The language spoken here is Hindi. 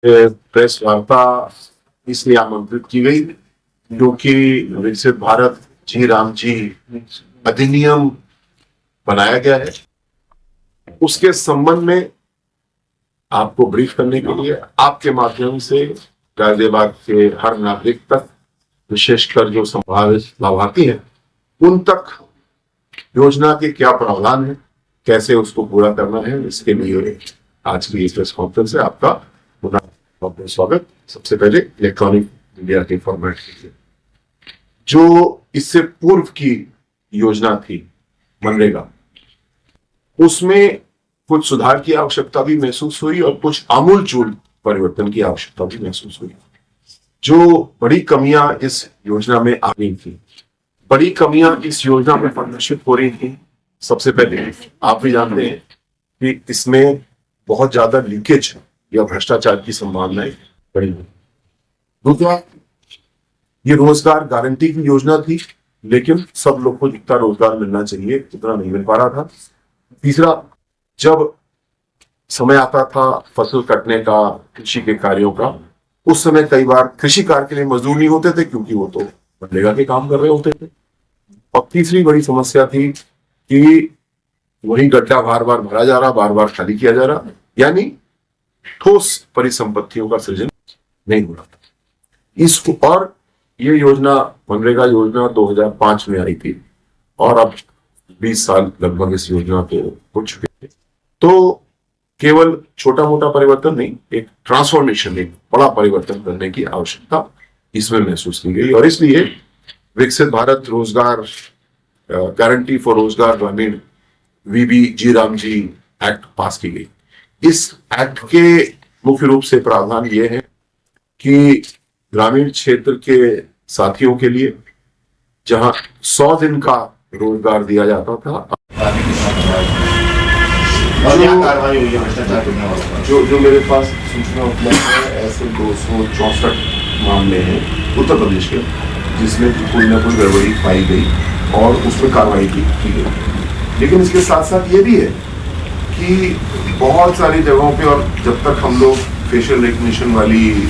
प्रेस वार्ता इसलिए आमंत्रित की गई क्योंकि विकसित भारत जी राम जी अधिनियम बनाया गया है। उसके संबंध में आपको ब्रीफ करने के लिए आपके माध्यम से गाजियाबाद के हर नागरिक तक, विशेषकर जो संभावित लाभार्थी हैं, उन तक योजना के क्या प्रावधान है, कैसे उसको पूरा करना है, इसके लिए आज की प्रेस कॉन्फ्रेंस है। आपका पुनः स्वागत। सबसे पहले इलेक्ट्रॉनिक मीडिया के फॉर्मेट के लिए जो इससे पूर्व की योजना थी मनरेगा, उसमें कुछ सुधार की आवश्यकता भी महसूस हुई और कुछ आमूलचूल परिवर्तन की आवश्यकता भी महसूस हुई। जो बड़ी कमियां इस योजना में आ गई थी, बड़ी कमियां इस योजना में प्रदर्शित हो रही थी। सबसे पहले आप भी जानते हैं कि इसमें बहुत ज्यादा लीकेज या भ्रष्टाचार की संभावनाएं बड़ी हुई। दूसरा, ये रोजगार गारंटी की योजना थी, लेकिन सब लोग को जितना रोजगार मिलना चाहिए उतना नहीं मिल पा रहा था। तीसरा, जब समय आता था फसल कटने का, कृषि के कार्यों का, उस समय कई बार कृषि कार्य के लिए मजदूर नहीं होते थे क्योंकि वो तो मनरेगा के काम कर रहे होते थे। और तीसरी बड़ी समस्या थी कि वही गड्ढा बार बार भरा जा रहा, बार बार खाली किया जा रहा, यानी ठोस परिसंपत्तियों का सृजन नहीं हो रहा था। इसको, और ये योजना मनरेगा योजना 2005 में आई थी और अब 20 साल लगभग इस योजना को हो चुके थे। तो केवल छोटा मोटा परिवर्तन नहीं, एक ट्रांसफॉर्मेशन, एक बड़ा परिवर्तन करने की आवश्यकता इसमें महसूस की गई और इसलिए विकसित भारत रोजगार गारंटी फॉर रोजगार ग्रामीण वीबी जी राम जी एक्ट पास की गई। इस एक्ट के मुख्य रूप से प्रावधान ये है कि ग्रामीण क्षेत्र के साथियों के लिए जहां 100 दिन का रोजगार दिया जाता था, जो मेरे पास सूचना उपलब्ध है, ऐसे 264 मामले हैं उत्तर प्रदेश के, जिसमें कोई ना कोई गड़बड़ी पाई गई और उसमें कार्रवाई की गई। लेकिन इसके साथ साथ ये भी है कि बहुत सारी जगहों पे, और जब तक हम लोग फेशियल रिकग्निशन वाली